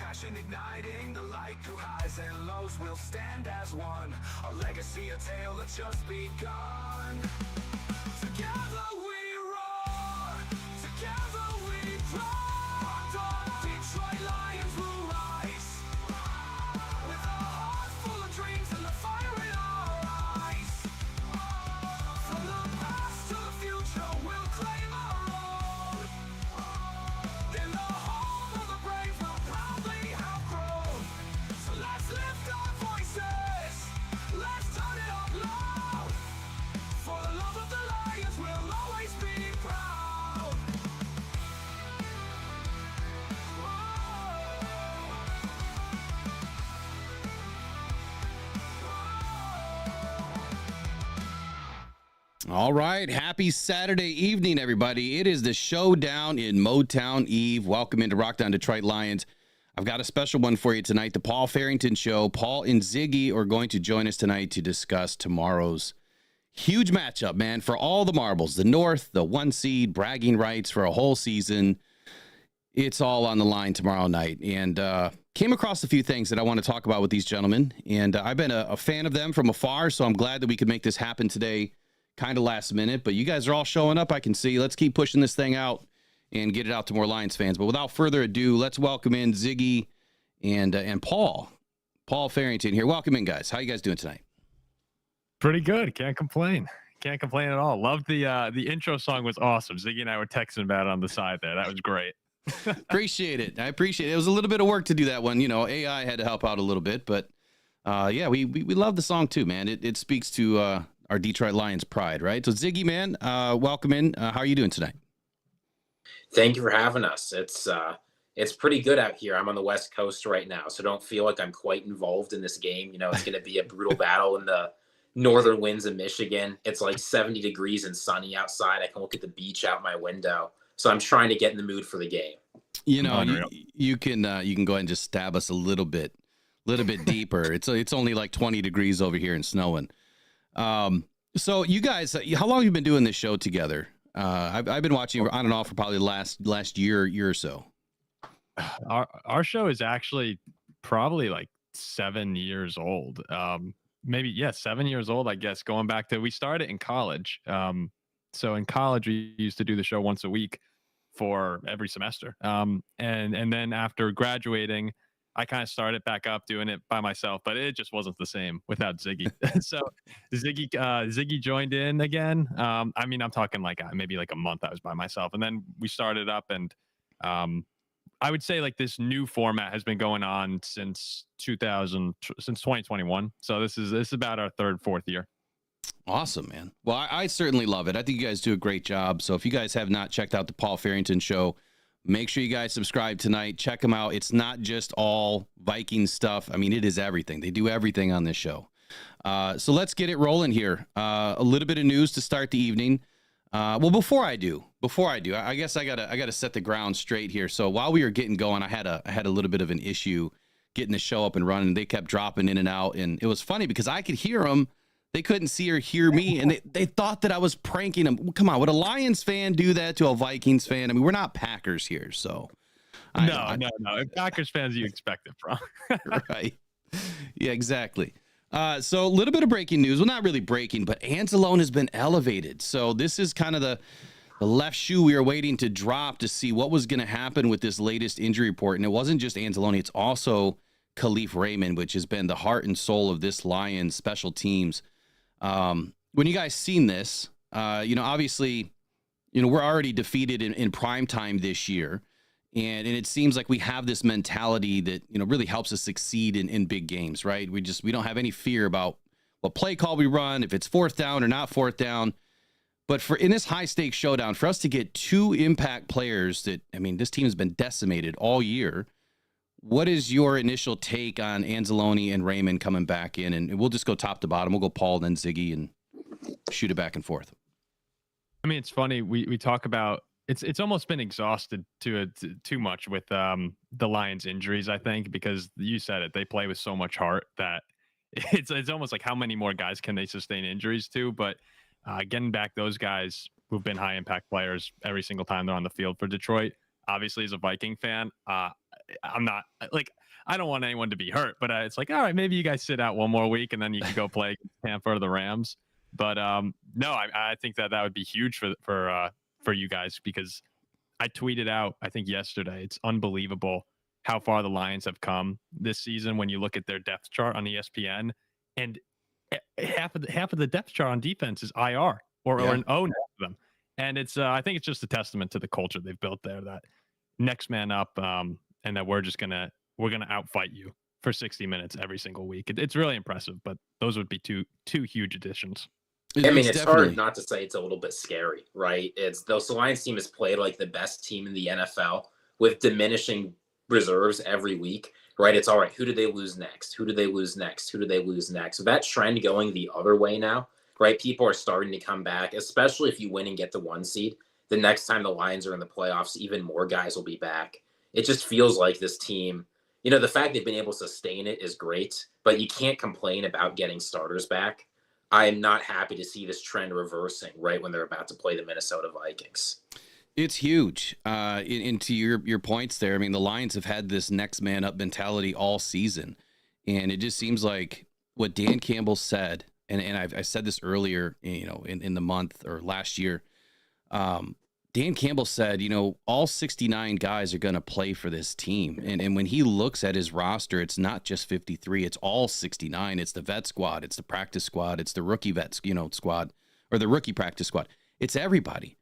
Passion igniting the light through highs and lows. We'll stand as one. Our legacy a tale that's just begun. Together we roar. Together we roar. The Detroit Lions will rise. With a heart full of dreams and the fire in our eyes. From the past to the future, we'll claim our road. In the home of the brave, we'll proudly have grown. So let's lift our voices. Let's turn it up loud. For the love of the Lions, we'll always be proud. All right. Happy Saturday evening, everybody. It is the Showdown in Motown Eve. Welcome into Rock Down Detroit Lions. I've got a special one for you tonight, the Paul Farrington Show. Paul and Ziggy are going to join us tonight to discuss tomorrow's huge matchup, man, for all the marbles. The North, the 1 seed, bragging rights for a whole season. It's all on the line tomorrow night. And came across a few things that I want to talk about with these gentlemen. And I've been a fan of them from afar, so I'm glad that we could make this happen today. Kind of last minute, but you guys are all showing up, I can see. Let's keep pushing this thing out and get it out to more Lions fans. But without further ado, let's welcome in Ziggy and Paul Farrington here. Welcome in, guys. How you guys doing tonight? Pretty good. Can't complain. Can't complain at all. Loved the intro song was awesome. Ziggy and I were texting about it on the side there. That was great. Appreciate it. I appreciate it. It was a little bit of work to do that one. You know, AI had to help out a little bit, but yeah, we love the song too, man. It speaks to our Detroit Lions pride, right? So Ziggy, man, welcome in. How are you doing tonight? Thank you for having us. It's pretty good out here. I'm on the West Coast right now, so don't feel like I'm quite involved in this game. You know, it's going to be a brutal battle in the northern winds of Michigan. It's like 70 degrees and sunny outside. I can look at the beach out my window. So I'm trying to get in the mood for the game. You know, you can go ahead and just stab us a little bit deeper. It's only like 20 degrees over here and snowing. So you guys, how long have you been doing this show together? I've been watching on and off for probably the last year or so. Our show is actually probably like 7 years old. Maybe, yeah, 7 years old, I guess, going back to, we started in college. So in college, we used to do the show once a week for every semester. And then after graduating, I kind of started back up doing it by myself, but it just wasn't the same without Ziggy. So Ziggy joined in again. I mean, I'm talking like maybe like a month I was by myself, and then we started up, and I would say like this new format has been going on since 2021. So this is about our fourth year. Awesome, man. Well, I certainly love it. I think you guys do a great job. So if you guys have not checked out the Paul Farrington Show, make sure you guys subscribe tonight. Check them out. It's not just all Vikings stuff. I mean, it is everything. They do everything on this show. So let's get it rolling here. A little bit of news to start the evening. Well, before I do, I guess I gotta set the ground straight here. So while we were getting going, I had a little bit of an issue getting the show up and running. They kept dropping in and out, and it was funny because I could hear them. They couldn't see or hear me, and they thought that I was pranking them. Come on, would a Lions fan do that to a Vikings fan? I mean, we're not Packers here, so. No. Packers fans, you expect it from. Right. Yeah, exactly. So a little bit of breaking news. Well, not really breaking, but Anzalone has been elevated. So this is kind of the left shoe we were waiting to drop to see what was going to happen with this latest injury report. And it wasn't just Anzalone, it's also Khalif Raymond, which has been the heart and soul of this Lions special teams. When you guys seen this, obviously, we're already defeated in prime time this year. And it seems like we have this mentality that, really helps us succeed in big games, right? We don't have any fear about what play call we run, if it's fourth down or not fourth down. But in this high stakes showdown, for us to get two impact players this team has been decimated all year. What is your initial take on Anzalone and Raymond coming back in? And we'll just go top to bottom. We'll go Paul, then Ziggy, and shoot it back and forth. I mean, it's funny. We talk about it's almost been exhausted too much with the Lions injuries, I think, because you said it. They play with so much heart that it's almost like how many more guys can they sustain injuries to? But getting back those guys who've been high impact players every single time they're on the field for Detroit, obviously as a Viking fan, I'm not like, I don't want anyone to be hurt, but it's like, all right, maybe you guys sit out one more week and then you can go play Tampa or the Rams. But no, I think that would be huge for you guys, because I tweeted out, I think yesterday, it's unbelievable how far the Lions have come this season when you look at their depth chart on ESPN, and half of the depth chart on defense is IR or an O next to them. And it's I think it's just a testament to the culture they've built there, that next man up, and that we're gonna outfight you for 60 minutes every single week. It's really impressive, but those would be two huge additions. I mean, it's hard not to say it's a little bit scary, right? It's the Lions team has played like the best team in the NFL with diminishing reserves every week, right? It's all right. Who do they lose next? Who do they lose next? Who do they lose next? So that trend going the other way now, right? People are starting to come back, especially if you win and get the 1 seed. The next time the Lions are in the playoffs, even more guys will be back. It just feels like this team, the fact they've been able to sustain it is great, but you can't complain about getting starters back. I am not happy to see this trend reversing right when they're about to play the Minnesota Vikings. It's huge. Into your points there, I mean, the Lions have had this next man up mentality all season, and it just seems like what Dan Campbell said, and I said this earlier, in the month or last year. Dan Campbell said, all 69 guys are going to play for this team. And when he looks at his roster, it's not just 53, it's all 69. It's the vet squad, it's the practice squad, it's the rookie vet, squad, or the rookie practice squad. It's everybody.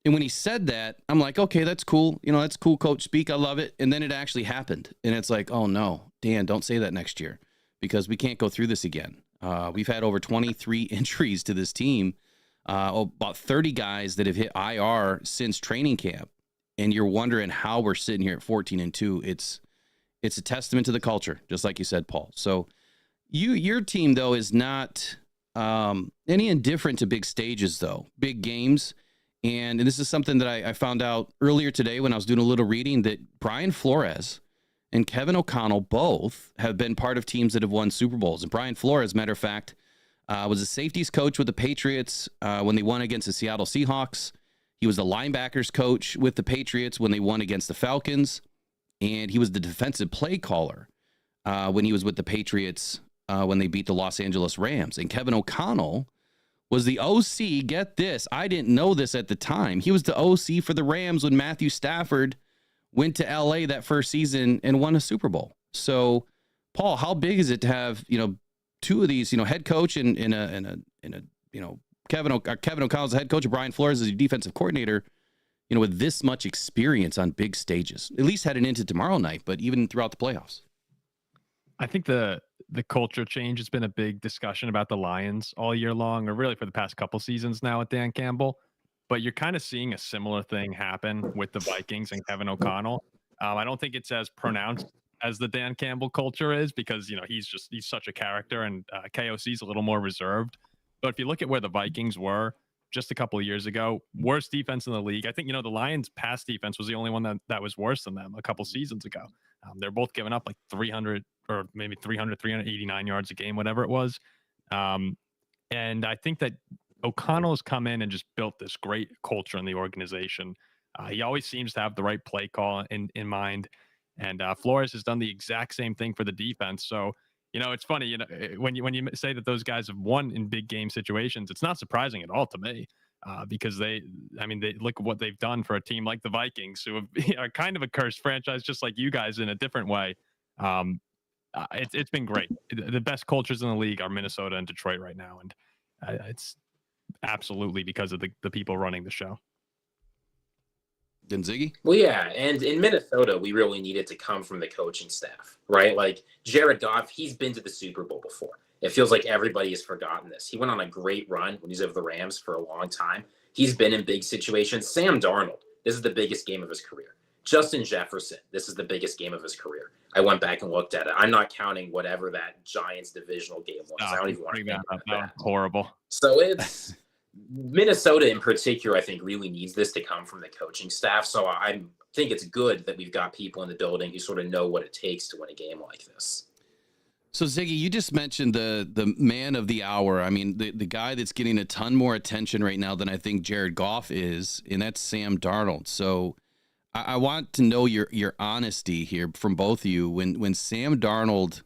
And when he said that, I'm like, okay, that's cool. That's cool, coach speak. I love it. And then it actually happened. And it's like, oh no, Dan, don't say that next year, because we can't go through this again. We've had over 23 injuries to this team. About 30 guys that have hit IR since training camp, and you're wondering how we're sitting here at 14-2. It's a testament to the culture, just like you said, Paul. So your team though is not any indifferent to big stages, though, big games, and this is something that I found out earlier today when I was doing a little reading, that Brian Flores and Kevin O'Connell both have been part of teams that have won Super Bowls. And Brian Flores, matter of fact, was a safeties coach with the Patriots when they won against the Seattle Seahawks. He was the linebackers coach with the Patriots when they won against the Falcons. And he was the defensive play caller when he was with the Patriots when they beat the Los Angeles Rams. And Kevin O'Connell was the OC. Get this. I didn't know this at the time. He was the OC for the Rams when Matthew Stafford went to LA that first season and won a Super Bowl. So, Paul, how big is it to have, two of these, head coach and Kevin O'Connell's head coach and Brian Flores as your defensive coordinator, with this much experience on big stages, at least heading into tomorrow night, but even throughout the playoffs? I think the culture change has been a big discussion about the Lions all year long, or really for the past couple seasons now with Dan Campbell. But you're kind of seeing a similar thing happen with the Vikings and Kevin O'Connell. I don't think it's as pronounced as the Dan Campbell culture is, because he's such a character, and KOC's a little more reserved. But if you look at where the Vikings were just a couple of years ago, worst defense in the league. I think the Lions' pass defense was the only one that was worse than them a couple seasons ago. They're both giving up like 300 or maybe 389 yards a game, whatever it was. And I think that O'Connell has come in and just built this great culture in the organization. He always seems to have the right play call in mind. And Flores has done the exact same thing for the defense. So, it's funny, when you say that those guys have won in big game situations, it's not surprising at all to me, because they look at what they've done for a team like the Vikings, who are kind of a cursed franchise, just like you guys in a different way. It's been great. The best cultures in the league are Minnesota and Detroit right now. And it's absolutely because of the people running the show. Then Ziggy? Well, yeah, and in Minnesota, we really needed to come from the coaching staff, right? Like Jared Goff, he's been to the Super Bowl before. It feels like everybody has forgotten this. He went on a great run when he was over the Rams for a long time. He's been in big situations. Sam Darnold, this is the biggest game of his career. Justin Jefferson, this is the biggest game of his career. I went back and looked at it. I'm not counting whatever that Giants divisional game was. I don't even want to think about that. Horrible. So it's Minnesota in particular, I think, really needs this to come from the coaching staff. So I think it's good that we've got people in the building who sort of know what it takes to win a game like this. So, Ziggy, you just mentioned the man of the hour. I mean, the guy that's getting a ton more attention right now than I think Jared Goff is, and that's Sam Darnold. So I want to know your honesty here from both of you. When Sam Darnold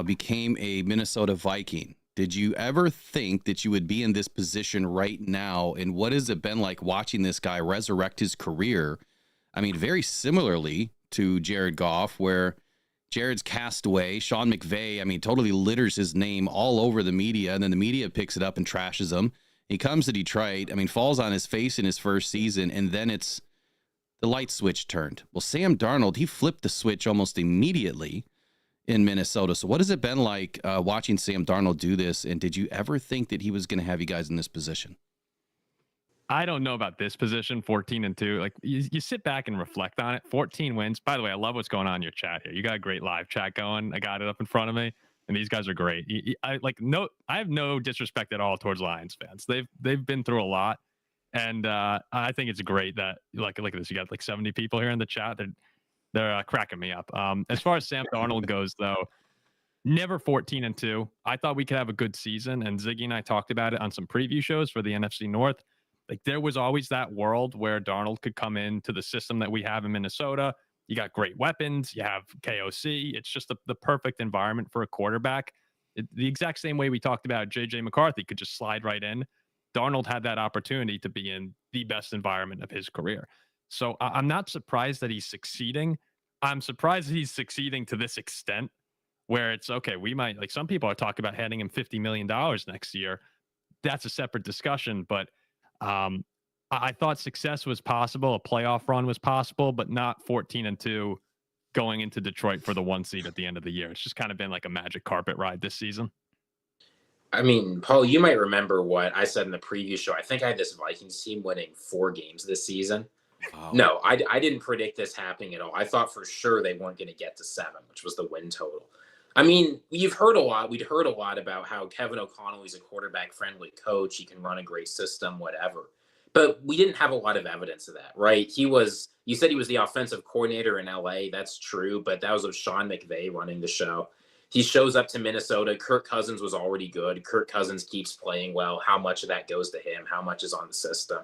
became a Minnesota Viking, did you ever think that you would be in this position right now? And what has it been like watching this guy resurrect his career? I mean, very similarly to Jared Goff, where Jared's cast away. Sean McVay, I mean, totally litters his name all over the media, and then the media picks it up and trashes him. He comes to Detroit, I mean, falls on his face in his first season, and then it's the light switch turned. Well, Sam Darnold, he flipped the switch almost immediately in Minnesota. So what has it been like watching Sam Darnold do this? And did you ever think that he was going to have you guys in this position? I don't know about this position, 14-2. Like you sit back and reflect on it. 14 wins. By the way, I love what's going on in your chat here. You got a great live chat going. I got it up in front of me, and these guys are great. I have no disrespect at all towards Lions fans. They've been through a lot, and I think it's great that look at this. You got like 70 people here in the chat. They're cracking me up. As far as Sam Darnold goes, though, never 14-2. I thought we could have a good season, and Ziggy and I talked about it on some preview shows for the NFC North. Like there was always that world where Darnold could come into the system that we have in Minnesota. You got great weapons. You have KOC. It's just the perfect environment for a quarterback. The exact same way we talked about JJ McCarthy could just slide right in. Darnold had that opportunity to be in the best environment of his career. So I'm not surprised that he's succeeding. I'm surprised that he's succeeding to this extent where it's okay. We might, like some people are talking about handing him $50 million next year. That's a separate discussion, but I thought success was possible. A playoff run was possible, but not 14-2 going into Detroit for the 1 seed at the end of the year. It's just kind of been like a magic carpet ride this season. I mean, Paul, you might remember what I said in the preview show. I think I had this Vikings team winning 4 games this season. Wow. No, I didn't predict this happening at all. I thought for sure they weren't going to get to 7, which was the win total. I mean, we'd heard a lot about how Kevin O'Connell is a quarterback-friendly coach. He can run a great system, whatever. But we didn't have a lot of evidence of that, right? You said he was the offensive coordinator in LA. That's true, but that was with Sean McVay running the show. He shows up to Minnesota. Kirk Cousins was already good. Kirk Cousins keeps playing well. How much of that goes to him? How much is on the system?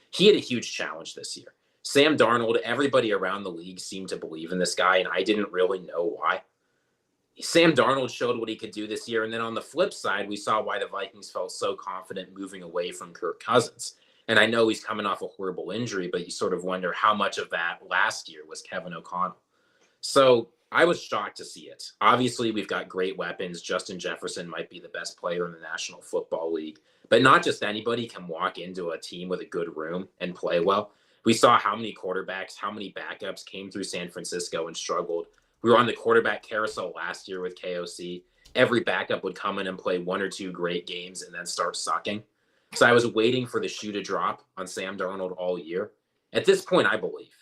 He had a huge challenge this year. Sam Darnold, everybody around the league seemed to believe in this guy, and I didn't really know why. Sam Darnold showed what he could do this year, and then on the flip side, we saw why the Vikings felt so confident moving away from Kirk Cousins. And I know he's coming off a horrible injury, but you sort of wonder how much of that last year was Kevin O'Connell. So I was shocked to see it. Obviously, we've got great weapons. Justin Jefferson might be the best player in the National Football League, but not just anybody can walk into a team with a good room and play well. We saw how many quarterbacks, how many backups came through San Francisco and struggled. We were on the quarterback carousel last year with KOC. Every backup would come in and play 1 or 2 great games and then start sucking. So I was waiting for the shoe to drop on Sam Darnold all year. At this point, I believe.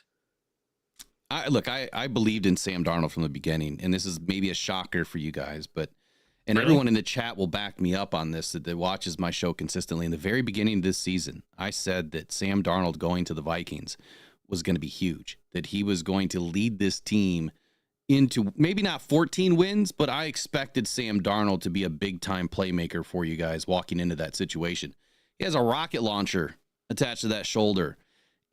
I believed in Sam Darnold from the beginning, and this is maybe a shocker for you guys, but and Really? everyone in the chat will back me up on this that watches my show consistently. In the very beginning of this season, I said that Sam Darnold going to the Vikings was going to be huge, that he was going to lead this team into maybe not 14 wins, but I expected Sam Darnold to be a big-time playmaker for you guys walking into that situation. He has a rocket launcher attached to that shoulder,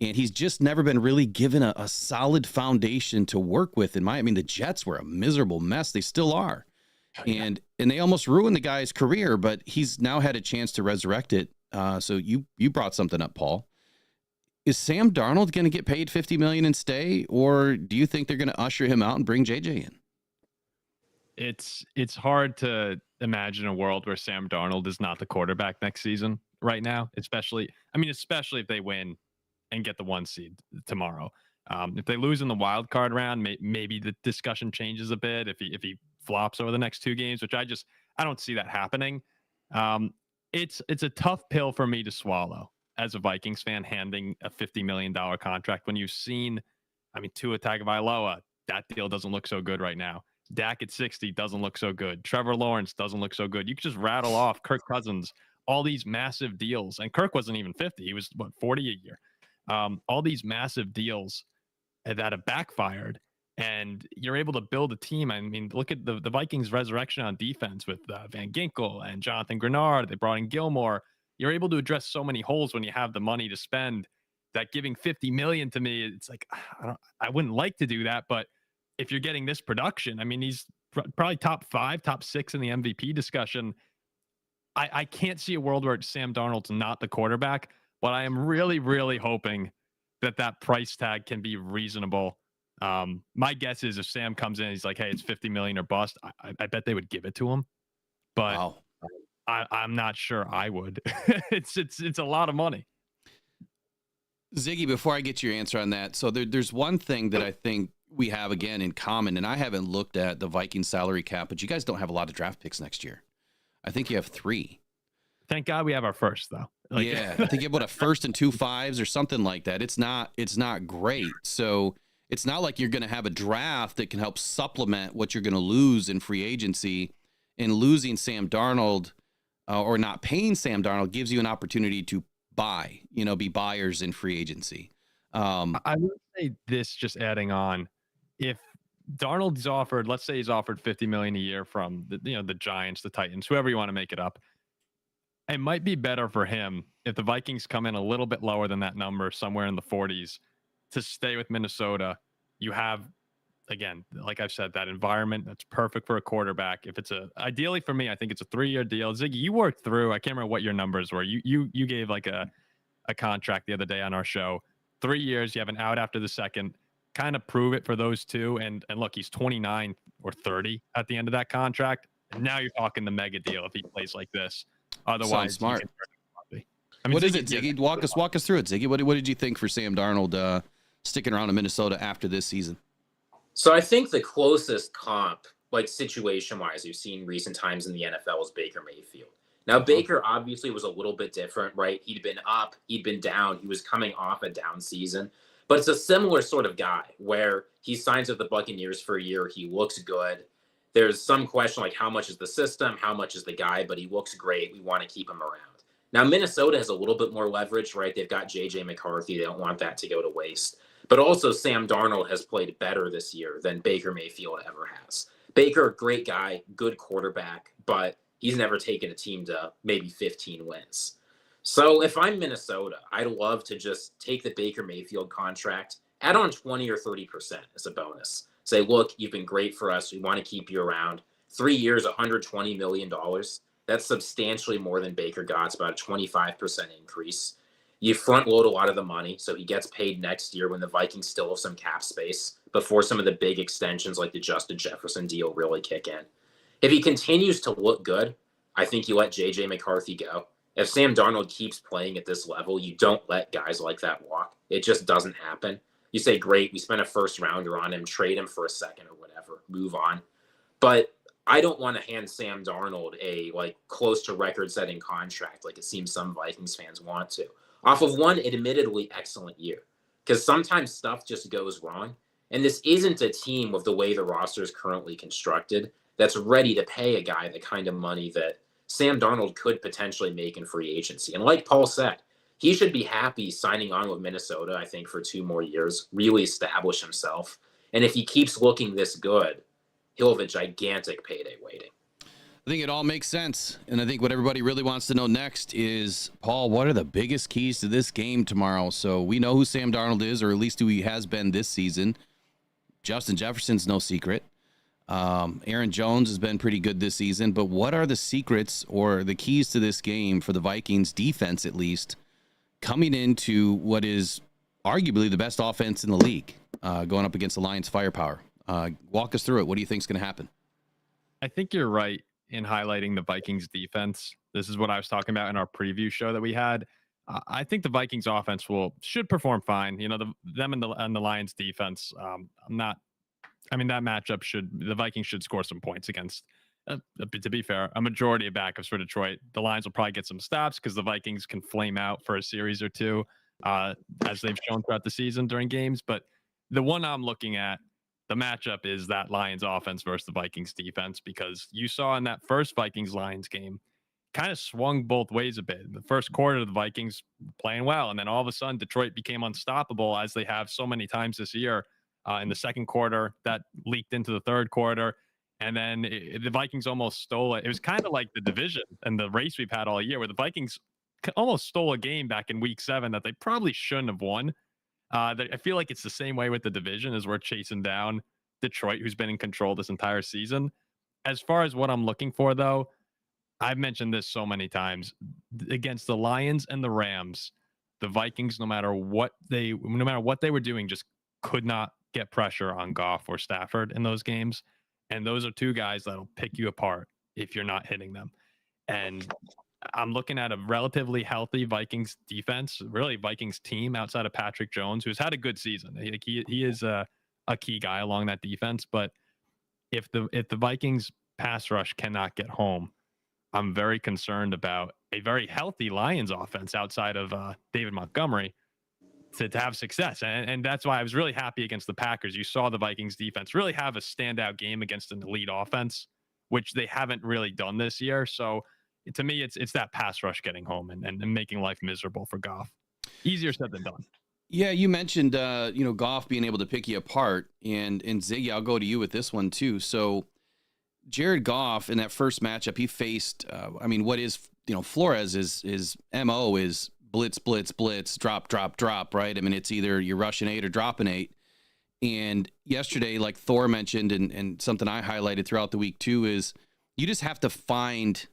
and he's just never been really given a solid foundation to work with. I mean, the Jets were a miserable mess. They still are. And they almost ruined the guy's career, but he's now had a chance to resurrect it. So you brought something up, Paul. Is Sam Darnold going to get paid $50 million and stay, or do you think they're going to usher him out and bring JJ in? It's hard to imagine a world where Sam Darnold is not the quarterback next season right now, especially if they win and get the 1 seed tomorrow. If they lose in the wild card round, maybe the discussion changes a bit. If he flops over the next 2 games, which I don't see that happening. It's a tough pill for me to swallow as a Vikings fan, handing a $50 million contract when you've seen, Tua Tagovailoa, that deal doesn't look so good right now. Dak at 60 doesn't look so good. Trevor Lawrence doesn't look so good. You could just rattle off Kirk Cousins, all these massive deals. And Kirk wasn't even 50. He was 40 a year. All these massive deals that have backfired, and you're able to build a team. I mean, look at the Vikings resurrection on defense with Van Ginkel and Jonathan Grenard. They brought in Gilmore. You're able to address so many holes when you have the money to spend. that giving 50 million to me, it's like, I wouldn't like to do that. But if you're getting this production, I mean, he's probably top 5, top 6 in the MVP discussion. I can't see a world where Sam Darnold's not the quarterback, but I am really, really hoping that price tag can be reasonable. My guess is if Sam comes in, he's like, hey, it's 50 million or bust. I bet they would give it to him, but Wow. I'm not sure I would. It's a lot of money. Ziggy, before I get your answer on that, so there's one thing that I think we have again in common, and I haven't looked at the Vikings salary cap, but you guys don't have a lot of draft picks next year. I think you have 3. Thank God we have our first, though. Like, yeah, I think you have a first and 2 5s or something like that. It's not great. So it's not like you're going to have a draft that can help supplement what you're going to lose in free agency. And losing Sam Darnold or not paying Sam Darnold gives you an opportunity to buy, be buyers in free agency. I would say this, just adding on, if Darnold's offered, let's say he's offered 50 million a year from the Giants, the Titans, whoever you want to make it up, it might be better for him if the Vikings come in a little bit lower than that number, somewhere in the 40s, to stay with Minnesota. You have, again, like I've said, that environment that's perfect for a quarterback. If it's ideally for me, I think it's a 3-year deal. Ziggy, you worked through, I can't remember what your numbers were. You gave like a contract the other day on our show. 3 years, you have an out after the second. Kind of prove it for those two. And look, he's 29 or 30 at the end of that contract. And now you're talking the mega deal if he plays like this. Otherwise, sounds smart. I mean, what is it, Ziggy? Walk us through it, Ziggy. What did you think for Sam Darnold sticking around in Minnesota after this season? So I think the closest comp, like situation-wise, we've seen recent times in the NFL is Baker Mayfield. Now, Baker obviously was a little bit different, right? He'd been up, he'd been down. He was coming off a down season. But it's a similar sort of guy where he signs with the Buccaneers for a year. He looks good. There's some question like how much is the system, how much is the guy, but he looks great. We want to keep him around. Now, Minnesota has a little bit more leverage, right? They've got J.J. McCarthy. They don't want that to go to waste. But also Sam Darnold has played better this year than Baker Mayfield ever has. Baker, great guy, good quarterback, but he's never taken a team to maybe 15 wins. So if I'm Minnesota, I'd love to just take the Baker Mayfield contract, add on 20 or 30% as a bonus. Say, look, you've been great for us. We want to keep you around. 3 years, $120 million. That's substantially more than Baker got. It's about a 25% increase. You front load a lot of the money, so he gets paid next year when the Vikings still have some cap space before some of the big extensions like the Justin Jefferson deal really kick in. If he continues to look good, I think you let J.J. McCarthy go. If Sam Darnold keeps playing at this level, you don't let guys like that walk. It just doesn't happen. You say, great, we spent a first rounder on him, trade him for a second or whatever, move on. But I don't want to hand Sam Darnold a close to record-setting contract like it seems some Vikings fans want to, off of one admittedly excellent year. Because sometimes stuff just goes wrong. And this isn't a team with the way the roster is currently constructed that's ready to pay a guy the kind of money that Sam Darnold could potentially make in free agency. And like Paul said, he should be happy signing on with Minnesota, I think, for 2 more years, really establish himself. And if he keeps looking this good, he'll have a gigantic payday waiting. I think it all makes sense. And I think what everybody really wants to know next is, Paul, what are the biggest keys to this game tomorrow? So we know who Sam Darnold is, or at least who he has been this season. Justin Jefferson's no secret. Aaron Jones has been pretty good this season, but what are the secrets or the keys to this game for the Vikings defense, at least, coming into what is arguably the best offense in the league, going up against the Lions' firepower? Walk us through it. What do you think is going to happen? I think you're right in highlighting the Vikings defense. This is what I was talking about in our preview show that we had. I think the Vikings offense should perform fine. Them and the Lions defense. That matchup the Vikings should score some points against, to be fair, a majority of backups for Detroit. The Lions will probably get some stops because the Vikings can flame out for a series or two, as they've shown throughout the season during games. But the one I'm looking at, the matchup is that Lions offense versus the Vikings defense, because you saw in that first Vikings-Lions game, kind of swung both ways a bit. In the first quarter, the Vikings playing well, and then all of a sudden Detroit became unstoppable, as they have so many times this year. In the second quarter, that leaked into the third quarter, and then the Vikings almost stole it. It was kind of like the division and the race we've had all year, where the Vikings almost stole a game back in week 7 that they probably shouldn't have won. I feel like it's the same way with the division as we're chasing down Detroit, who's been in control this entire season. As far as what I'm looking for, though, I've mentioned this so many times against the Lions and the Rams, the Vikings, no matter what they were doing, just could not get pressure on Goff or Stafford in those games. And those are two guys that'll pick you apart if you're not hitting them. And I'm looking at a relatively healthy Vikings defense, really Vikings team outside of Patrick Jones, who's had a good season. He is a key guy along that defense. But if the Vikings pass rush cannot get home, I'm very concerned about a very healthy Lions offense outside of David Montgomery to have success. And that's why I was really happy against the Packers. You saw the Vikings defense really have a standout game against an elite offense, which they haven't really done this year. So to me, it's that pass rush getting home and making life miserable for Goff. Easier said than done. Yeah, you mentioned Goff being able to pick you apart, and Ziggy, I'll go to you with this one too. So Jared Goff in that first matchup, he faced what is Flores his MO is blitz, blitz, blitz, drop, drop, drop, right? I mean, it's either you're rushing 8 or dropping 8. And yesterday, like Thor mentioned, and something I highlighted throughout the week too, is you just have to find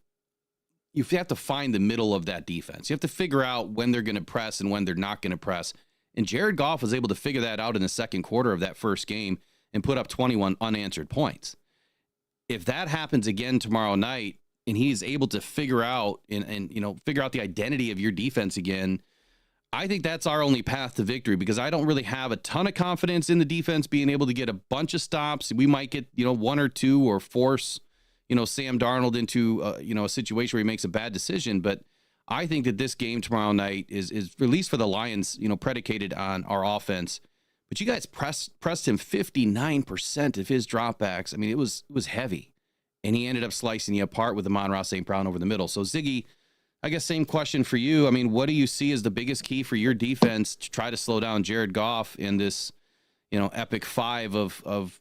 the middle of that defense. You have to figure out when they're going to press and when they're not going to press. And Jared Goff was able to figure that out in the second quarter of that first game and put up 21 unanswered points. If that happens again tomorrow night and he's able to figure out figure out the identity of your defense again, I think that's our only path to victory, because I don't really have a ton of confidence in the defense being able to get a bunch of stops. We might get, 1 or 2 or force, Sam Darnold into, a situation where he makes a bad decision. But I think that this game tomorrow night is at least for the Lions, predicated on our offense. But you guys pressed him 59% of his dropbacks. I mean, it was heavy. And he ended up slicing you apart with Amon-Ra St. Brown over the middle. So, Ziggy, I guess same question for you. I mean, what do you see as the biggest key for your defense to try to slow down Jared Goff in this, epic 5 of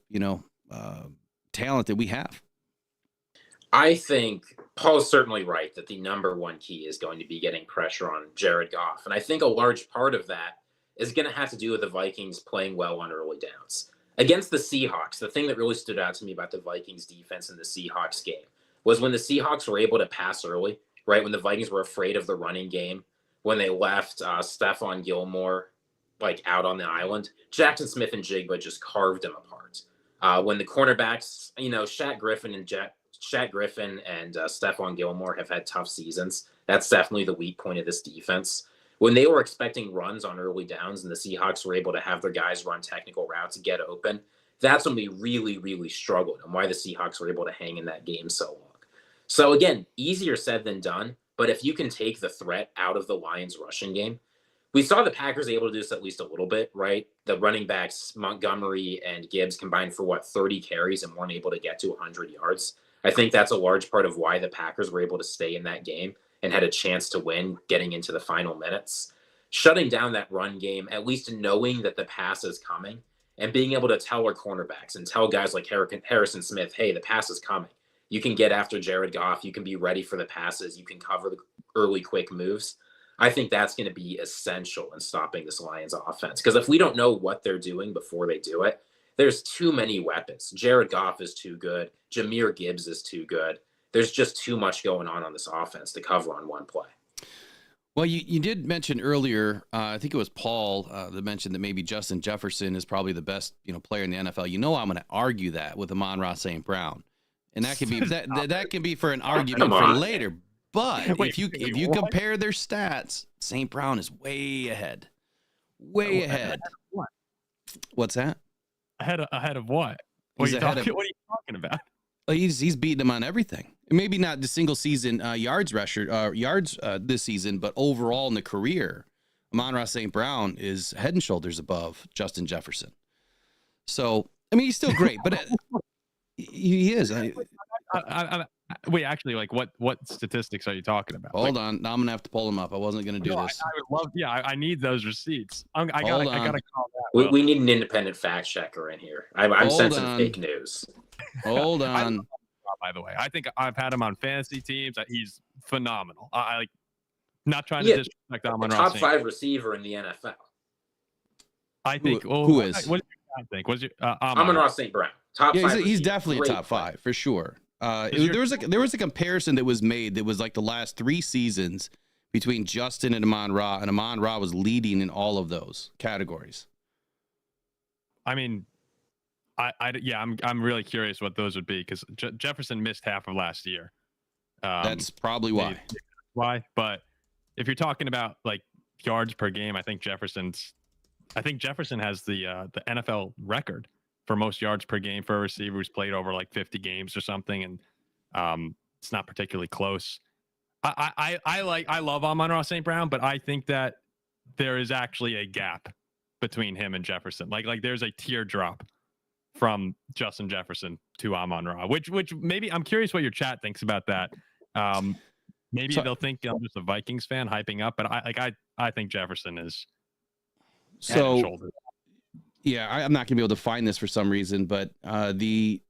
talent that we have? I think Paul's certainly right that the number one key is going to be getting pressure on Jared Goff. And I think a large part of that is going to have to do with the Vikings playing well on early downs. Against the Seahawks, the thing that really stood out to me about the Vikings defense in the Seahawks game was when the Seahawks were able to pass early, right? When the Vikings were afraid of the running game, when they left Stephon Gilmore out on the island, Jackson Smith and Jigba just carved him apart. When the cornerbacks, Shaq Griffin and Stephon Gilmore have had tough seasons. That's definitely the weak point of this defense. When they were expecting runs on early downs and the Seahawks were able to have their guys run technical routes and get open, that's when we really, really struggled, and why the Seahawks were able to hang in that game so long. So again, easier said than done, but if you can take the threat out of the Lions rushing game, we saw the Packers able to do this at least a little bit, right? The running backs, Montgomery and Gibbs, combined for 30 carries and weren't able to get to 100 yards. I think that's a large part of why the Packers were able to stay in that game and had a chance to win getting into the final minutes. Shutting down that run game, at least knowing that the pass is coming, and being able to tell our cornerbacks and tell guys like Harrison Smith, hey, the pass is coming. You can get after Jared Goff. You can be ready for the passes. You can cover the early quick moves. I think that's going to be essential in stopping this Lions offense. Because if we don't know what they're doing before they do it, there's too many weapons. Jared Goff is too good. Jahmyr Gibbs is too good. There's just too much going on this offense to cover on one play. Well, you did mention earlier, I think it was Paul that mentioned that maybe Justin Jefferson is probably the best player in the NFL. I'm going to argue that with Amon-Ra St. Brown, and that can be that can be for an argument for later. But if you compare their stats, St. Brown is way ahead, ahead. What? What's that? Ahead of what? What are you talking about? He's beating him on everything. Maybe not the single season yards this season, but overall in the career, Amon-Ra St. Brown is head and shoulders above Justin Jefferson. So, I mean, he's still great, but he is. Wait, actually, what statistics are you talking about? Hold on. Now I'm going to have to pull them up. I wasn't going to do this. I would love, I need those receipts. I gotta call that. We need an independent fact checker in here. I'm sensing fake news. Hold on. By the way, I think I've had him on fantasy teams. He's phenomenal. Not trying to Yeah, disrespect a Amon-Ra top St. 5 receiver in the NFL. I think. Who is? What did you think? Was it Amon-Ra St. Brown, top Yeah, 5 he's receiver. definitely a Great top player. 5 for sure. Is There was a comparison that was made that was like the last 3 seasons between Justin and Amon-Ra, and Amon-Ra was leading in all of those categories. I mean, I'm really curious what those would be because Jefferson missed half of last year. That's probably why. Why? But if you're talking about like yards per game, I think Jefferson has the NFL record for most yards per game for a receiver who's played over like 50 games or something, and it's not particularly close. I love Amon-Ra St. Brown, but I think that there is actually a gap between him and Jefferson. Like there's a teardrop from Justin Jefferson to Amon-Ra, which maybe I'm curious what your chat thinks about that. Maybe they'll think I'm just a Vikings fan hyping up, but I think Jefferson is head and shoulders. Yeah, I'm not gonna be able to find this for some reason, but the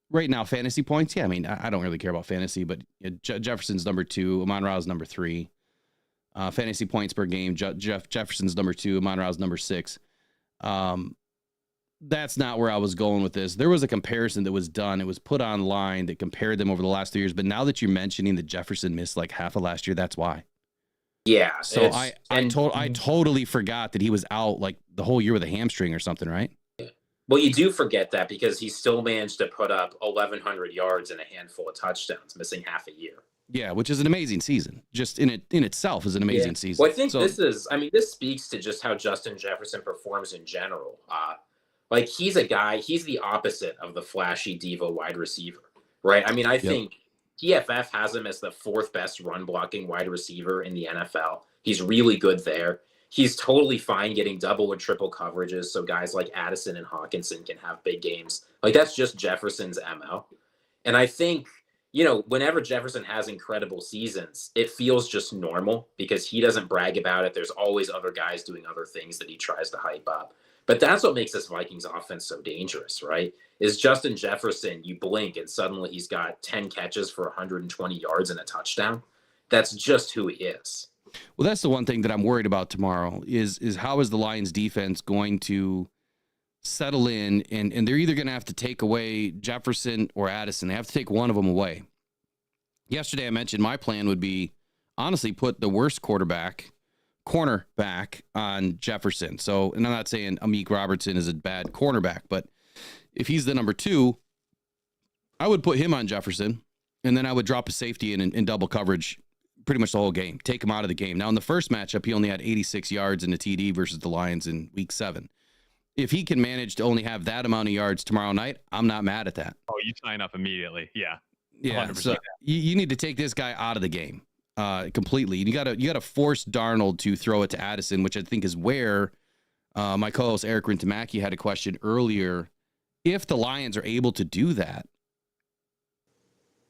right now fantasy points. Yeah, I mean, I don't really care about fantasy, but Jefferson's number 2, Amon-Ra is number 3. Fantasy points per game, Jefferson's number 2, Amon-Ra's number 6. That's not where I was going with this. There was a comparison that was done. It was put online that compared them over the last 3 years. But now that you're mentioning that Jefferson missed like half of last year, that's why. Yeah. So I totally forgot that he was out like the whole year with a hamstring or something, right? Well, you do forget that because he still managed to put up 1,100 yards and a handful of touchdowns, missing half a year. Yeah, which is an amazing season. Just in itself is an amazing season. Well, I think this speaks to just how Justin Jefferson performs in general. Like he's the opposite of the flashy diva wide receiver, right? I mean, I think PFF has him as the 4th best run blocking wide receiver in the NFL. He's really good there. He's totally fine getting double or triple coverages so guys like Addison and Hawkinson can have big games. Like that's just Jefferson's MO. And I think, whenever Jefferson has incredible seasons, it feels just normal because he doesn't brag about it. There's always other guys doing other things that he tries to hype up. But that's what makes this Vikings offense so dangerous, right? Is Justin Jefferson, you blink and suddenly he's got 10 catches for 120 yards and a touchdown. That's just who he is. Well, that's the one thing that I'm worried about tomorrow is how is the Lions defense going to settle in, and they're either going to have to take away Jefferson or Addison. They have to take one of them away. Yesterday I mentioned my plan would be honestly put the worst cornerback on Jefferson. So, and I'm not saying Amik Robertson is a bad cornerback, but if he's the number 2, I would put him on Jefferson, and then I would drop a safety in double coverage pretty much the whole game, take him out of the game. Now, in the first matchup, he only had 86 yards in a TD versus the Lions in week 7. If he can manage to only have that amount of yards tomorrow night, I'm not mad at that. Oh, you sign up immediately. Yeah. Yeah. 100%. So you need to take this guy out of the game. Completely. You gotta force Darnold to throw it to Addison, which I think is where my co-host Eric Rintamaki had a question earlier. If the Lions are able to do that,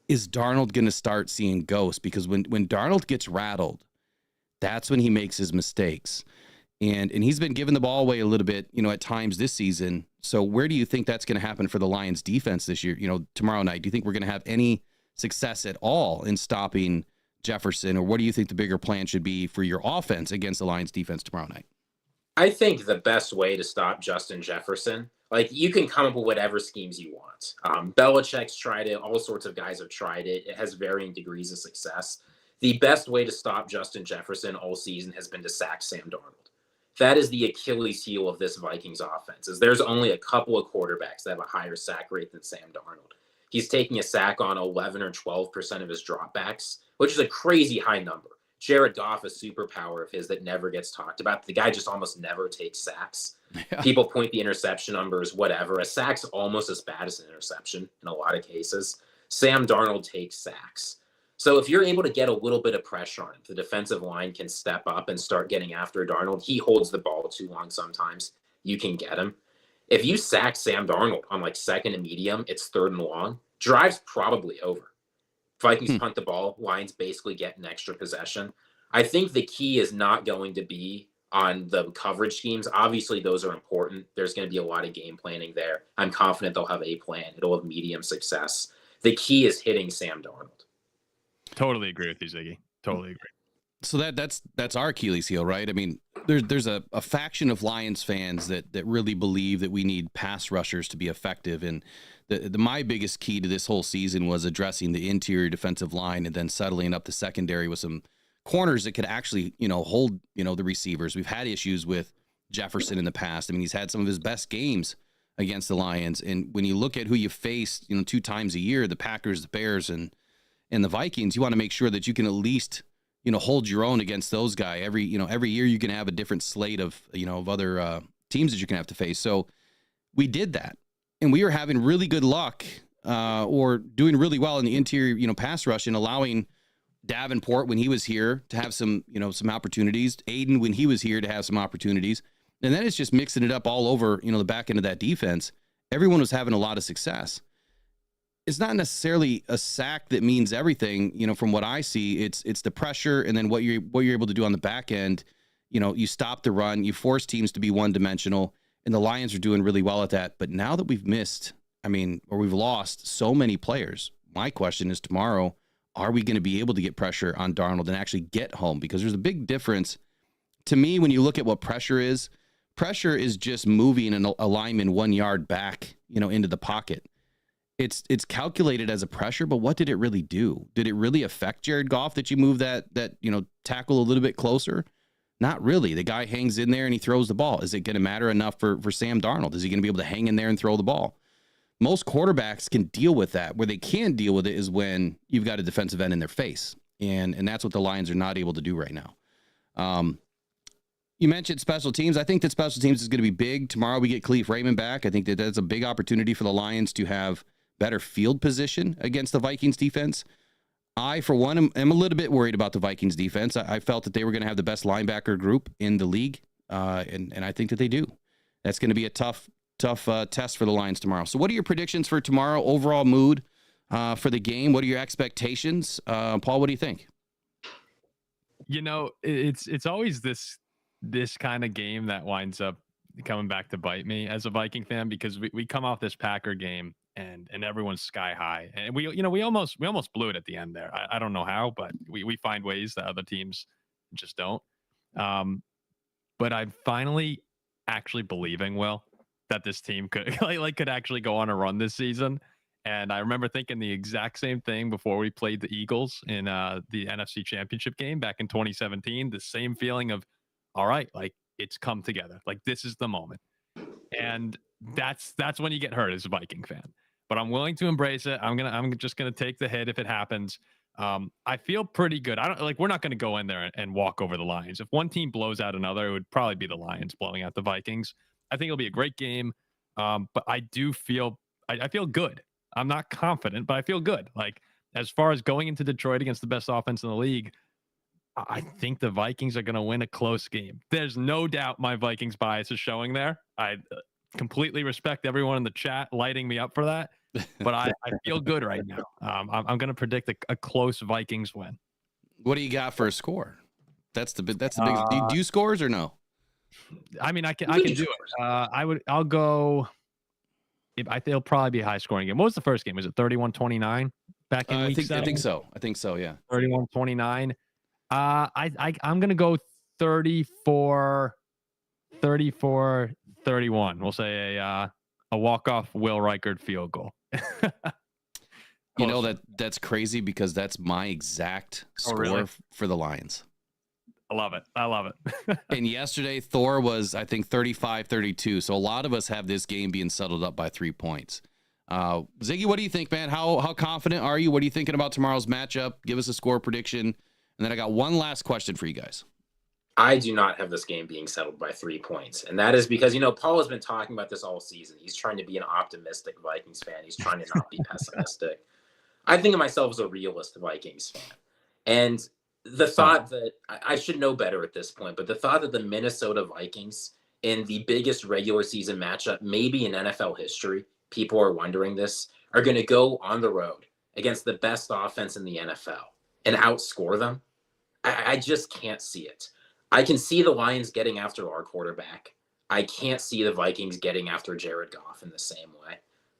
is Darnold going to start seeing ghosts? Because when Darnold gets rattled, that's when he makes his mistakes. And he's been giving the ball away a little bit, at times this season. So where do you think that's going to happen for the Lions defense this year, tomorrow night? Do you think we're going to have any success at all in stopping Jefferson, or what do you think the bigger plan should be for your offense against the Lions defense tomorrow night? I think the best way to stop Justin Jefferson, like you can come up with whatever schemes you want. Belichick's tried it. All sorts of guys have tried it. It has varying degrees of success. The best way to stop Justin Jefferson all season has been to sack Sam Darnold. That is the Achilles heel of this Vikings offense. Is there's only a couple of quarterbacks that have a higher sack rate than Sam Darnold. He's taking a sack on 11 or 12% of his dropbacks, which is a crazy high number. Jared Goff, a superpower of his that never gets talked about. The guy just almost never takes sacks. Yeah. People point the interception numbers, whatever. A sack's almost as bad as an interception in a lot of cases. Sam Darnold takes sacks. So if you're able to get a little bit of pressure on him, the defensive line can step up and start getting after Darnold. He holds the ball too long sometimes. You can get him. If you sack Sam Darnold on like 2nd and medium, it's 3rd and long. Drive's probably over. Vikings punt the ball. Lions basically get an extra possession. I think the key is not going to be on the coverage schemes. Obviously, those are important. There's going to be a lot of game planning there. I'm confident they'll have a plan. It'll have medium success. The key is hitting Sam Darnold. Totally agree with you, Ziggy. Totally agree. So that's our Achilles heel, right? I mean, there's a faction of Lions fans that really believe that we need pass rushers to be effective. And my biggest key to this whole season was addressing the interior defensive line and then settling up the secondary with some corners that could actually, hold, the receivers. We've had issues with Jefferson in the past. I mean, he's had some of his best games against the Lions. And when you look at who you faced, 2 times a year, the Packers, the Bears, and the Vikings, you want to make sure that you can at least, hold your own against those guys. Every year you can have a different slate of other teams that you can have to face. So we did that, and we were having really good luck or doing really well in the interior, pass rush, and allowing Davenport when he was here to have some opportunities. Aiden when he was here to have some opportunities, and then it's just mixing it up all over, the back end of that defense. Everyone was having a lot of success. It's not necessarily a sack that means everything, from what I see. It's the pressure, and then what you're able to do on the back end. You stop the run, you force teams to be one-dimensional, and the Lions are doing really well at that. But now that we've we've lost so many players, my question is tomorrow, are we going to be able to get pressure on Darnold and actually get home? Because there's a big difference to me when you look at what pressure is. Pressure is just moving a lineman 1 yard back, into the pocket. It's calculated as a pressure, but what did it really do? Did it really affect Jared Goff that you move that tackle a little bit closer? Not really. The guy hangs in there and he throws the ball. Is it going to matter enough for Sam Darnold? Is he going to be able to hang in there and throw the ball? Most quarterbacks can deal with that. Where they can't deal with it is when you've got a defensive end in their face, and that's what the Lions are not able to do right now. You mentioned special teams. I think that special teams is going to be big. Tomorrow we get Khalif Raymond back. I think that's a big opportunity for the Lions to have better field position against the Vikings defense. I, for one, am a little bit worried about the Vikings defense. I felt that they were going to have the best linebacker group in the league, and I think that they do. That's going to be a tough test for the Lions tomorrow. So what are your predictions for tomorrow, overall mood for the game? What are your expectations? Paul, what do you think? It's always this kind of game that winds up coming back to bite me as a Viking fan, because we come off this Packer game and everyone's sky high, and we almost blew it at the end there. I don't know how, but we find ways that other teams just don't. But I'm finally actually believing, Will, that this team could could actually go on a run this season. And I remember thinking the exact same thing before we played the Eagles in the NFC Championship game back in 2017. The same feeling of, all right, it's come together. This is the moment. And that's when you get hurt as a Viking fan. But I'm willing to embrace it. I'm just gonna take the hit if it happens. I feel pretty good. We're not gonna go in there and walk over the Lions. If one team blows out another, it would probably be the Lions blowing out the Vikings. I think it'll be a great game. But I do feel I feel good. I'm not confident, but I feel good. As far as going into Detroit against the best offense in the league, I think the Vikings are going to win a close game. There's no doubt my Vikings bias is showing there. I completely respect everyone in the chat lighting me up for that, but I feel good right now. I'm going to predict a close Vikings win. What do you got for a score? That's the biggest. Do you do scores or no? I mean, I can do it. I'll go. I think it'll probably be a high scoring game. What was the first game? Was it 31-29 back in week 7? I think so. Yeah. 31-29. I'm going to go 34-31. We'll say a walk-off Will Reichard field goal. That's crazy because that's my exact score for the Lions. I love it. And yesterday, Thor was, I think, 35-32. So a lot of us have this game being settled up by 3 points. Ziggy, what do you think, man? How confident are you? What are you thinking about tomorrow's matchup? Give us a score prediction. And then I got one last question for you guys. I do not have this game being settled by 3 points. And that is because, Paul has been talking about this all season. He's trying to be an optimistic Vikings fan. He's trying to not be pessimistic. I think of myself as a realist Vikings fan. And the thought that I should know better at this point, but the thought that the Minnesota Vikings in the biggest regular season matchup, maybe in NFL history, people are wondering this, are going to go on the road against the best offense in the NFL and outscore them. I just can't see it. I can see the Lions getting after our quarterback. I can't see the Vikings getting after Jared Goff in the same way.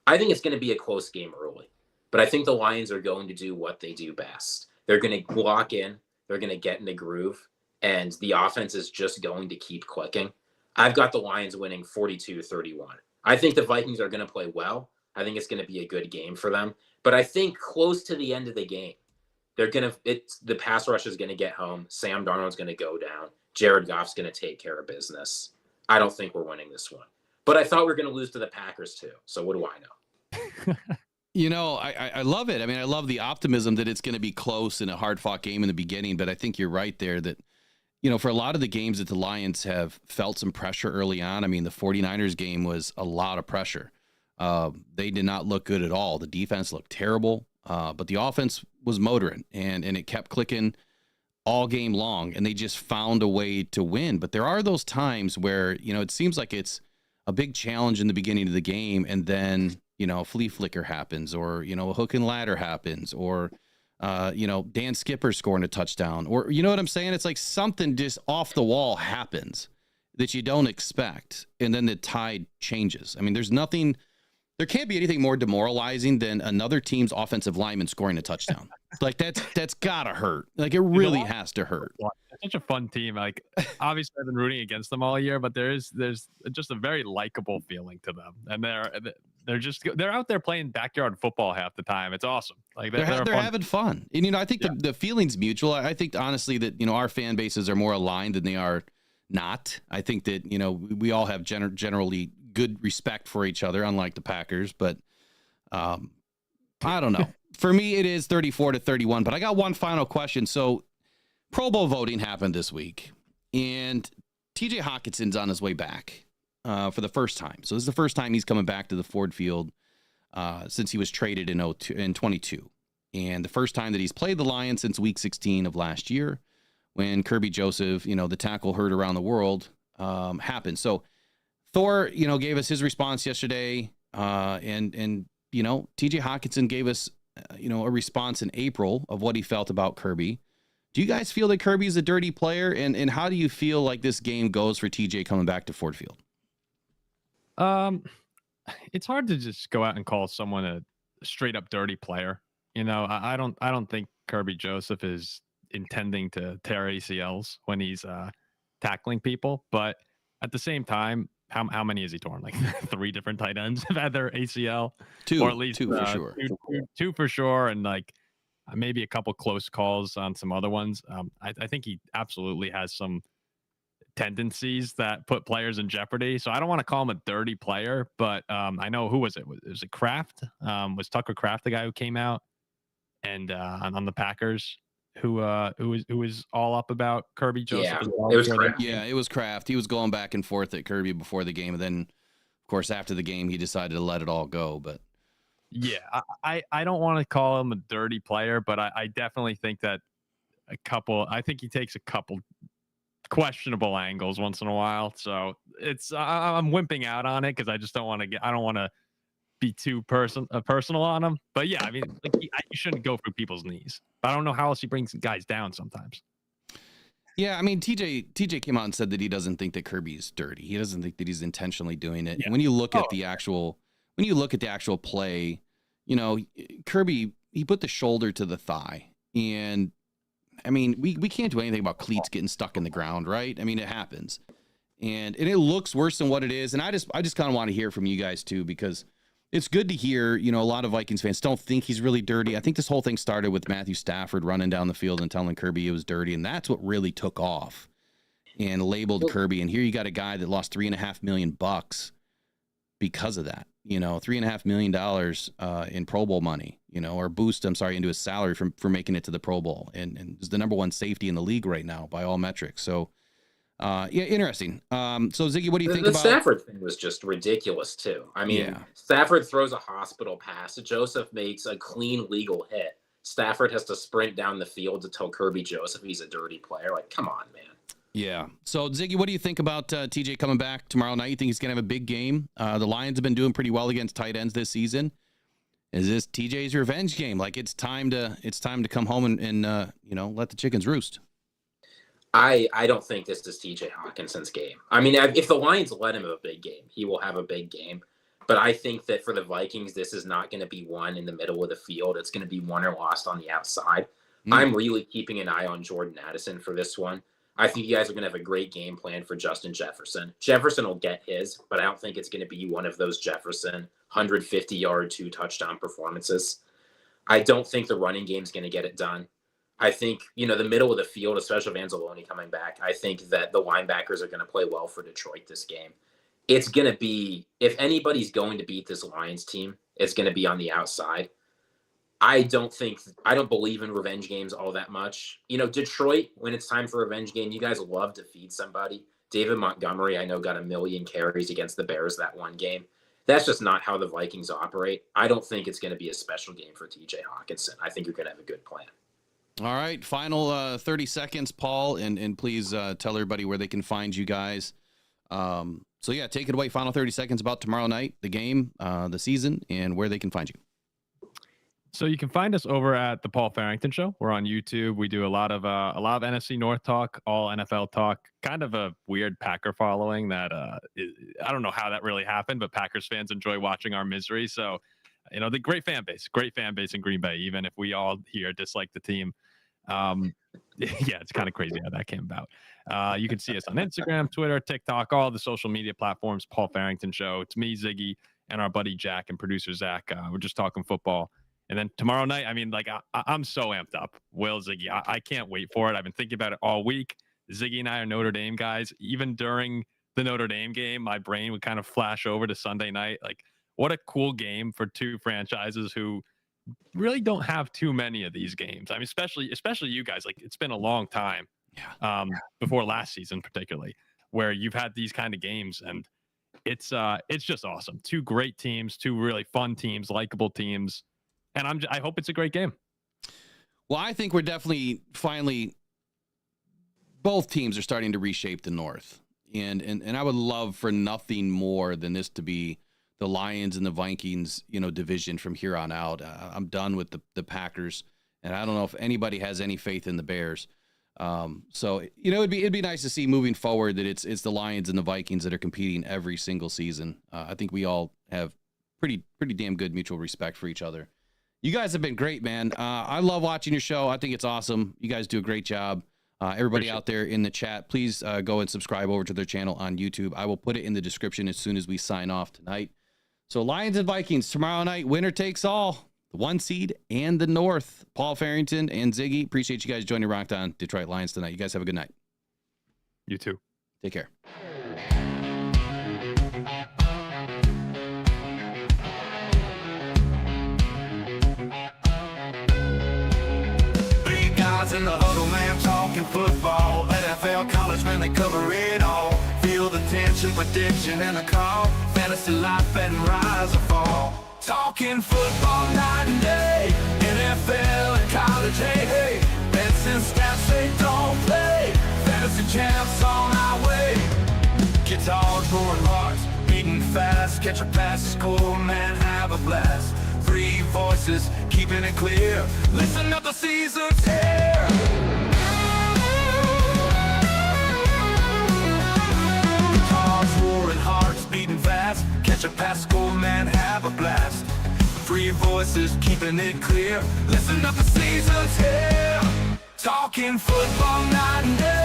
I think it's going to be a close game early, but I think the Lions are going to do what they do best. They're going to lock in. they're going to get in the groove, and the offense is just going to keep clicking. I've got the Lions winning 42-31. I think the Vikings are going to play well. I think it's going to be a good game for them. But I think close to the end of the game, the pass rush is going to get home. Sam Darnold's going to go down. Jared Goff's going to take care of business. I don't think we're winning this one. But I thought we were going to lose to the Packers too. So what do I know? I love it. I mean, I love the optimism that it's going to be close in a hard-fought game in the beginning, but I think you're right there that, for a lot of the games that the Lions have felt some pressure early on, I mean, the 49ers game was a lot of pressure. They did not look good at all. The defense looked terrible, but the offense was motoring, and it kept clicking all game long, and they just found a way to win. But there are those times where, it seems like it's a big challenge in the beginning of the game, and then, a flea flicker happens, or, a hook and ladder happens, or, Dan Skipper scoring a touchdown, or, you know what I'm saying? It's like something just off the wall happens that you don't expect, and then the tide changes. I mean, there can't be anything more demoralizing than another team's offensive lineman scoring a touchdown. Like that's gotta hurt. Like it really has to hurt. It's such a fun team. Like obviously I've been rooting against them all year, but there's just a very likable feeling to them, and they're out there playing backyard football half the time. It's awesome. Like they're having fun. And I think the feeling's mutual. I think honestly that our fan bases are more aligned than they are not. I think that we all have generally good respect for each other, unlike the Packers, but I don't know. For me, it is 34-31, but I got one final question. So Pro Bowl voting happened this week, and TJ Hawkinson's on his way back for the first time. So this is the first time he's coming back to the Ford Field since he was traded in 22, and the first time that he's played the Lions since week 16 of last year, when Kirby Joseph, the tackle heard around the world, happened. So Thor, gave us his response yesterday, and TJ Hawkinson gave us, a response in April of what he felt about Kirby. Do you guys feel that Kirby's a dirty player, and how do you feel like this game goes for TJ coming back to Ford Field? It's hard to just go out and call someone a straight up dirty player. I don't think Kirby Joseph is intending to tear ACLs when he's tackling people, but at the same time, how many has he torn? Like 3 different tight ends have had their ACL, two, or at least two for sure. Two for sure, and like maybe a couple close calls on some other ones. I think he absolutely has some tendencies that put players in jeopardy. So I don't want to call him a dirty player, but I know, who was it? Was it Kraft? Was Tucker Kraft the guy who came out and on the Packers? Who was all up about Kirby Joseph? Yeah, it was Kraft. Yeah, it was Kraft. He was going back and forth at Kirby before the game, and then, of course, after the game, he decided to let it all go. But yeah, I don't want to call him a dirty player, but I definitely think that I think he takes a couple questionable angles once in a while. So I'm wimping out on it because I just don't want to be too personal on him. But yeah, I mean, like you shouldn't go through people's knees. But I don't know how else he brings guys down sometimes. Yeah, I mean, TJ came out and said that he doesn't think that Kirby's dirty. He doesn't think that he's intentionally doing it. Yeah. And when you look at the actual play, Kirby, he put the shoulder to the thigh, and I mean, we can't do anything about cleats getting stuck in the ground, right? I mean, it happens, and it looks worse than what it is. And I just kind of want to hear from you guys too, because it's good to hear, a lot of Vikings fans don't think he's really dirty. I think this whole thing started with Matthew Stafford running down the field and telling Kirby it was dirty, and that's what really took off and labeled Kirby. And here you got a guy that lost $3.5 million because of that. $3.5 million in Pro Bowl money, or boost, into his salary for making it to the Pro Bowl, and is the number 1 safety in the league right now by all metrics. So, yeah, interesting. So Ziggy, what do you think about the Stafford thing? Was just ridiculous too. I mean, Stafford throws a hospital pass. Joseph makes a clean legal hit. Stafford has to sprint down the field to tell Kirby Joseph he's a dirty player. Like, come on, man. Yeah. So, Ziggy, what do you think about TJ coming back tomorrow night? You think he's going to have a big game? The Lions have been doing pretty well against tight ends this season. Is this TJ's revenge game? Like, it's time to come home and let the chickens roost. I don't think this is TJ Hawkinson's game. I mean, if the Lions let him have a big game, he will have a big game. But I think that for the Vikings, this is not going to be won in the middle of the field. It's going to be won or lost on the outside. I'm really keeping an eye on Jordan Addison for this one. I think you guys are going to have a great game plan for Justin Jefferson. Jefferson will get his, but I don't think it's going to be one of those Jefferson 150-yard, 2-touchdown performances. I don't think the running game's going to get it done. I think, the middle of the field, especially with Anzalone coming back, I think that the linebackers are going to play well for Detroit this game. It's going to be, if anybody's going to beat this Lions team, it's going to be on the outside. I don't believe in revenge games all that much. Detroit, when it's time for a revenge game, you guys love to feed somebody. David Montgomery, I know, got 1 million carries against the Bears that one game. That's just not how the Vikings operate. I don't think it's going to be a special game for TJ Hawkinson. I think you're going to have a good plan. All right, final 30 seconds, Paul, and please tell everybody where they can find you guys. So, yeah, take it away. Final 30 seconds about tomorrow night, the game, the season, and where they can find you. So you can find us over at the Paul Farrington Show. We're on YouTube. We do a lot of NFC North talk, all NFL talk. Kind of a weird Packer following that I don't know how that really happened, but Packers fans enjoy watching our misery. So, the great fan base in Green Bay, even if we all here dislike the team. Yeah, it's kind of crazy how that came about. You can see us on Instagram, Twitter, TikTok, all the social media platforms. Paul Farrington Show. It's me, Ziggy, and our buddy Jack and producer Zach. We're just talking football. And then tomorrow night, I'm so amped up. Will, Ziggy, I can't wait for it. I've been thinking about it all week. Ziggy and I are Notre Dame guys. Even during the Notre Dame game, my brain would kind of flash over to Sunday night. Like, what a cool game for two franchises who really don't have too many of these games. I mean, especially you guys. Like, it's been a long time, before last season particularly, where you've had these kind of games, and it's just awesome. Two great teams, two really fun teams, likable teams. And I hope it's a great game. Well, I think we're definitely finally, both teams are starting to reshape the North. And I would love for nothing more than this to be the Lions and the Vikings, division from here on out. I'm done with the Packers, and I don't know if anybody has any faith in the Bears. So, it'd be nice to see moving forward that it's the Lions and the Vikings that are competing every single season. I think we all have pretty damn good mutual respect for each other. You guys have been great, man. I love watching your show. I think it's awesome. You guys do a great job. Everybody out there in the chat, please go and subscribe over to their channel on YouTube. I will put it in the description as soon as we sign off tonight. So Lions and Vikings tomorrow night, winner takes all. The 1 seed and the North. Paul Farrington and Ziggy, appreciate you guys joining Rocked On Detroit Lions tonight. You guys have a good night. You too. Take care. In the huddle, man, talking football, NFL, college, man, they cover it all. Feel the tension, prediction, and the call. Fantasy life and rise or fall. Talking football night and day. NFL and college, hey, hey. Bets and stats, they don't play. Fantasy champs on our way. Guitars, roaring hearts, beating fast. Catch a pass, score, man, have a blast. 3 voices, keeping it clear. Listen up, the season's here. Guitars, roaring hearts, beating fast. Catch a pass, score, man, have a blast. 3 voices, keeping it clear. Listen up, the season's here. Talking football night and day.